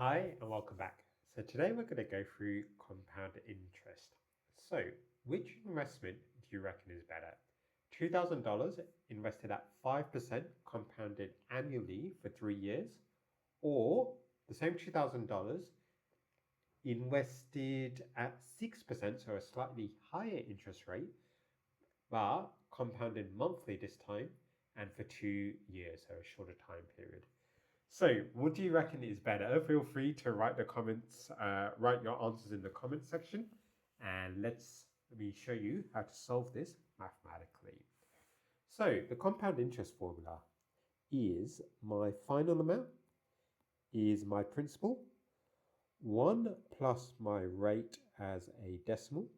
Hi and welcome back. So today we're going to go through compound interest. So which investment do you reckon is better? $2,000 invested at 5% compounded annually for 3 years, or the same $2,000 invested at 6%, so a slightly higher interest rate, but compounded monthly this time and for 2 years, so a shorter time period. So, what do you reckon is better? Feel free to write write your answers in the comment section, and let me show you how to solve this mathematically. So, the compound interest formula is my final amount is my principal, 1 plus my rate as a decimal,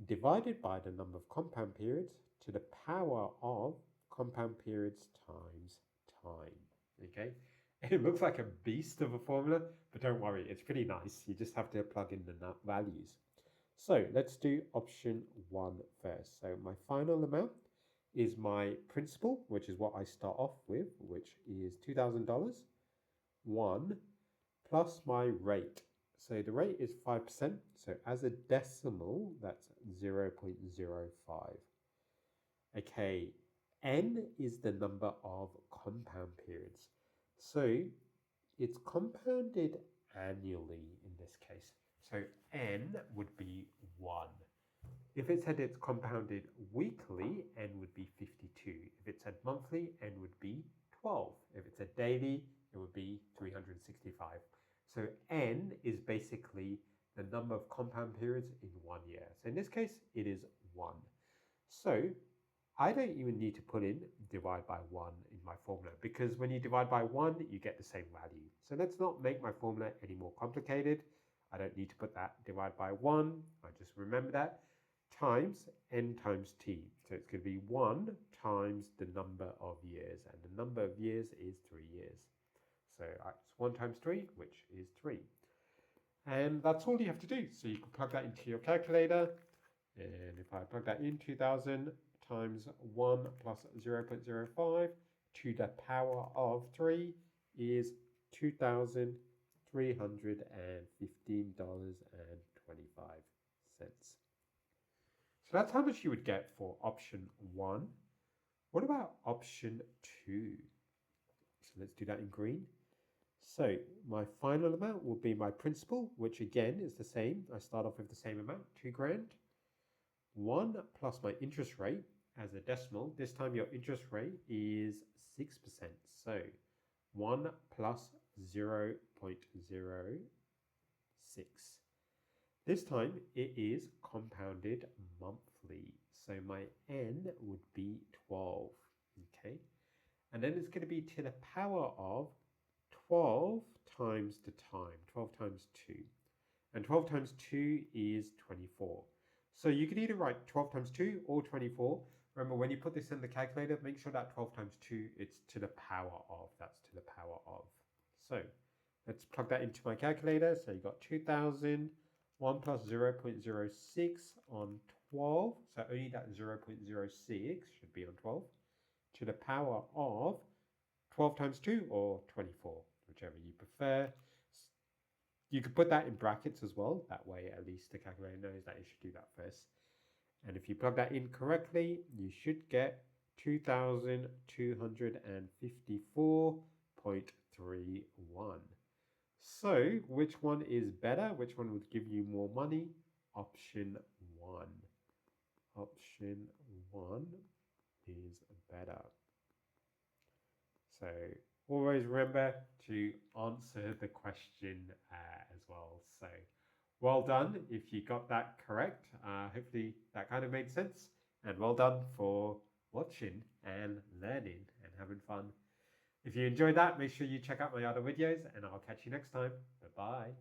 divided by the number of compound periods to the power of compound periods times time. Okay. It looks like a beast of a formula, but don't worry, it's pretty nice. You just have to plug in the values. So let's do option 1 first. So my final amount is my principal, which is what I start off with, which is $2,000, 1 plus my rate. So the rate is 5%. So as a decimal, that's 0.05. Okay, n is the number of compound periods. So it's compounded annually in this case. So n would be 1. If it said it's compounded weekly, n would be 52. If it said monthly, n would be 12. If it said daily, it would be 365. So n is basically the number of compound periods in 1 year. So in this case, it is 1. So I don't even need to put in divide by 1 in my formula, because when you divide by 1, you get the same value. So let's not make my formula any more complicated. I don't need to put that divide by 1. I just remember that times n times t. So it's going to be 1 times the number of years, and the number of years is 3 years. So it's 1 times 3, which is 3. And that's all you have to do. So you can plug that into your calculator. And if I plug that in, 2,000 times 1 plus 0.05 to the power of 3 is $2,315.25. So that's how much you would get for option 1. What about option 2? So let's do that in green. So my final amount will be my principal, which again is the same. I start off with the same amount, 2 grand. 1 plus my interest rate as a decimal. This time your interest rate is 6%. So 1 plus 0.06. This time it is compounded monthly. So my n would be 12. Okay. And then it's going to be to the power of 12 times the time, 12 times 2. And 12 times 2 is 24. So you can either write 12 times 2 or 24. Remember, when you put this in the calculator, make sure that 12 times 2, it's to the power of. That's to the power of. So let's plug that into my calculator. So you got 2,000, 1 plus 0.06 on 12. So only that 0.06 should be on 12. To the power of 12 times 2 or 24, whichever you prefer. You could put that in brackets as well. That way, at least the calculator knows that you should do that first. And if you plug that in correctly, you should get 2,254.31. So, which one is better? Which one would give you more money? Option 1. Option 1 is better. So, always remember to answer the question as well. So, well done if you got that correct. Hopefully that kind of made sense. And well done for watching and learning and having fun. If you enjoyed that, make sure you check out my other videos, and I'll catch you next time. Bye-bye.